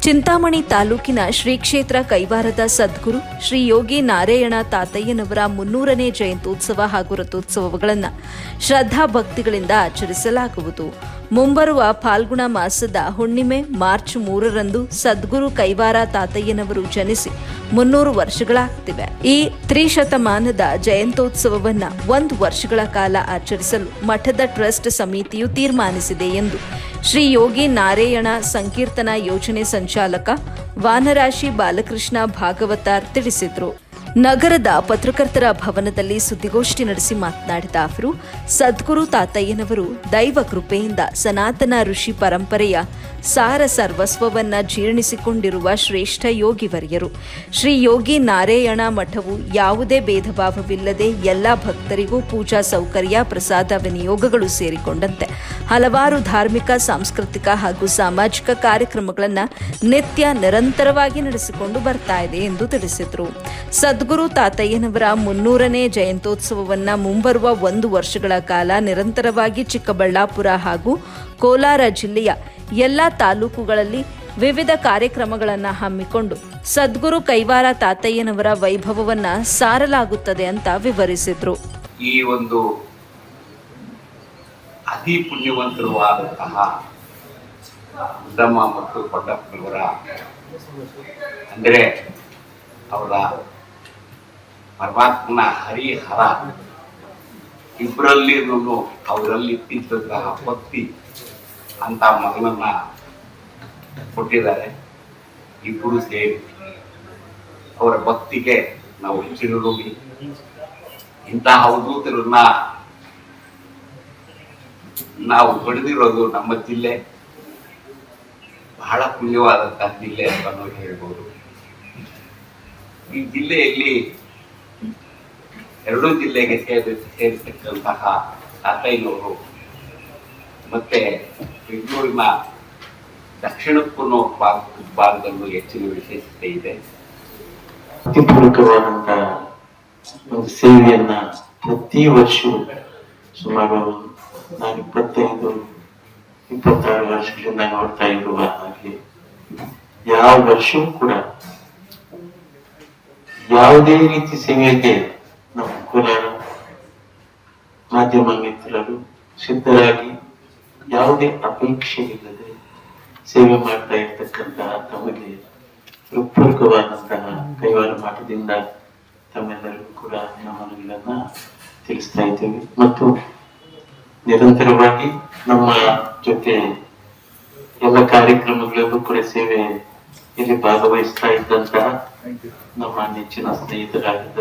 ಚಿಂತಾಮಣಿ ತಾಲೂಕಿನ ಶ್ರೀ ಕ್ಷೇತ್ರ ಕೈವಾರದ ಸದ್ಗುರು ಶ್ರೀ ಯೋಗಿ ನಾರಾಯಣ ತಾತಯ್ಯನವರ 300ನೇ ಜಯಂತ್ಯೋತ್ಸವ ಹಾಗೂ ರಥೋತ್ಸವಗಳನ್ನು ಶ್ರದ್ಧಾ ಭಕ್ತಿಗಳಿಂದ ಆಚರಿಸಲಾಗುವುದು. ಮುಂಬರುವ ಫಾಲ್ಗುಣ ಮಾಸದ ಹುಣ್ಣಿಮೆ ಮಾರ್ಚ್ 3ರಂದು ಸದ್ಗುರು ಕೈವಾರ ತಾತಯ್ಯನವರು ಜನಿಸಿ 300 ವರ್ಷಗಳಾಗುತ್ತಿವೆ. ಈ ತ್ರಿಶತಮಾನದ ಜಯಂತ್ಯೋತ್ಸವವನ್ನು 1 ವರ್ಷಗಳ ಕಾಲ ಆಚರಿಸಲು ಮಠದ ಟ್ರಸ್ಟ್ ಸಮಿತಿಯು ತೀರ್ಮಾನಿಸಿದೆ ಎಂದು ಶ್ರೀ ಯೋಗಿ ನಾರಾಯಣ ಸಂಕೀರ್ತನಾ ಯೋಜನೆ ಸಂಚಾಲಕ ವಾನರಾಶಿ ಬಾಲಕೃಷ್ಣ ಭಾಗವತಾರ್ ತಿಳಿಸಿದರು. ನಗರದ ಪತ್ರಕರ್ತರ ಭವನದಲ್ಲಿ ಸುದ್ದಿಗೋಷ್ಠಿ ನಡೆಸಿ ಮಾತನಾಡಿದ ಅವರು, ಸದ್ಗುರು ತಾತಯ್ಯನವರು ದೈವ ಕೃಪೆಯಿಂದ ಸನಾತನ ಋಷಿ ಪರಂಪರೆಯ ಸಾರ ಸರ್ವಸ್ವವನ್ನ ಜೀರ್ಣಿಸಿಕೊಂಡಿರುವ ಶ್ರೇಷ್ಠ ಯೋಗಿವರ್ಯರು. ಶ್ರೀ ಯೋಗಿ ನಾರಾಯಣ ಮಠವು ಯಾವುದೇ ಭೇದ ಭಾವವಿಲ್ಲದೆ ಎಲ್ಲ ಭಕ್ತರಿಗೂ ಪೂಜಾ ಸೌಕರ್ಯ, ಪ್ರಸಾದ ವಿನಿಯೋಗಗಳು ಸೇರಿಕೊಂಡಂತೆ ಹಲವಾರು ಧಾರ್ಮಿಕ, ಸಾಂಸ್ಕೃತಿಕ ಹಾಗೂ ಸಾಮಾಜಿಕ ಕಾರ್ಯಕ್ರಮಗಳನ್ನು ನಿತ್ಯ ನಿರಂತರವಾಗಿ ನಡೆಸಿಕೊಂಡು ಬರ್ತಾ ಇದೆ ಎಂದು ತಿಳಿಸಿದರು. ಸದ್ಗುರು ತಾತಯ್ಯನವರ 300ನೇ ಜಯಂತ್ಯೋತ್ಸವವನ್ನು ಮುಂಬರುವ 1 ವರ್ಷಗಳ ಕಾಲ ನಿರಂತರವಾಗಿ ಚಿಕ್ಕಬಳ್ಳಾಪುರ ಹಾಗೂ ಕೋಲಾರ ಜಿಲ್ಲೆಯ ಎಲ್ಲ ತಾಲೂಕುಗಳಲ್ಲಿ ವಿವಿಧ ಕಾರ್ಯಕ್ರಮಗಳನ್ನು ಹಮ್ಮಿಕೊಂಡು ಸದ್ಗುರು ಕೈವಾರ ತಾತಯ್ಯನವರ ವೈಭವವನ್ನು ಸಾರಲಾಗುತ್ತದೆ ಅಂತ ವಿವರಿಸಿದರು. ಈ ಒಂದು ಅತಿ ಪುಣ್ಯವಂತರು ಆದಂತಹ ಉದ್ದಮ್ಮ ಮತ್ತು ಕೊಟ್ಟಪ್ಪನವರ ಅಂದರೆ ಅವರ ಪರಮಾತ್ಮನ ಹರಿಹರ ಇಬ್ಬರಲ್ಲಿನೂ ಅವರಲ್ಲಿ ಇದ್ದಂತಹ ಭಕ್ತಿ ಅಂತ ಮಗನನ್ನ ಕೊಟ್ಟಿದ್ದಾರೆ. ಇಬ್ಬರು ಸೇರಿ ಅವರ ಭಕ್ತಿಗೆ ನಾವು ಚಿರುರುಗಿ ಇಂತಹ ಅವಧೂತರನ್ನ ನಾವು ಪಡೆದಿರೋದು ನಮ್ಮ ಜಿಲ್ಲೆ ಬಹಳ ಪುಣ್ಯವಾದಂತಹ ಜಿಲ್ಲೆ ಅಂತ ನಾವು ಹೇಳ್ಬೋದು. ಈ ಜಿಲ್ಲೆಯಲ್ಲಿ 2 ಜಿಲ್ಲೆಗೆ ಸೇರಿರ್ತಕ್ಕಂತಹ ತಾತಯ್ಯನವರು ಮತ್ತೆ ಬೆಂಗಳೂರಿನ ದಕ್ಷಿಣಕ್ಕೂ ಭಾಗದಲ್ಲೂ ಹೆಚ್ಚಿನ ವಿಶೇಷತೆ ಇದೆ. ಅತಿಪೂರಕವಾದಂತಹ ಒಂದು ಸೇವೆಯನ್ನ ಪ್ರತಿ ವರ್ಷವೂ ಸುಮಾರು ನಾನು 25-26 ವರ್ಷಗಳಿಂದ ನೋಡ್ತಾ ಇರುವ ಹಾಗೆ ಯಾವ ವರ್ಷವೂ ಕೂಡ ಯಾವುದೇ ರೀತಿ ಸೇವೆಗೆ ನಮ್ಮ ಕೋಲಾರ ಮಾಧ್ಯಮ ಮಿತ್ರರು ಸಿದ್ಧರಾಗಿ ಯಾವುದೇ ಅಪೇಕ್ಷೆ ಇಲ್ಲದೆ ಸೇವೆ ಮಾಡ್ತಾ ಇರ್ತಕ್ಕಂತಹ ತಮಗೆ ಹೃತ್ಪೂರ್ವಕವಾದಂತಹ ಕೈವಾರ ಮಠದಿಂದ ತಮ್ಮೆಲ್ಲರಿಗೂ ಕೂಡ ನಮನಗಳನ್ನ ತಿಳಿಸ್ತಾ ಇದ್ದೇವೆ ಮತ್ತು ನಿರಂತರವಾಗಿ ನಮ್ಮ ಜೊತೆ ಎಲ್ಲ ಕಾರ್ಯಕ್ರಮಗಳಲ್ಲೂ ಕೂಡ ಸೇವೆ ಇಲ್ಲಿ ಭಾಗವಹಿಸ್ತಾ ಇದ್ದಂತಹ ನಮ್ಮ ನೆಚ್ಚಿನ ಸ್ನೇಹಿತರಾಗಿದ್ದ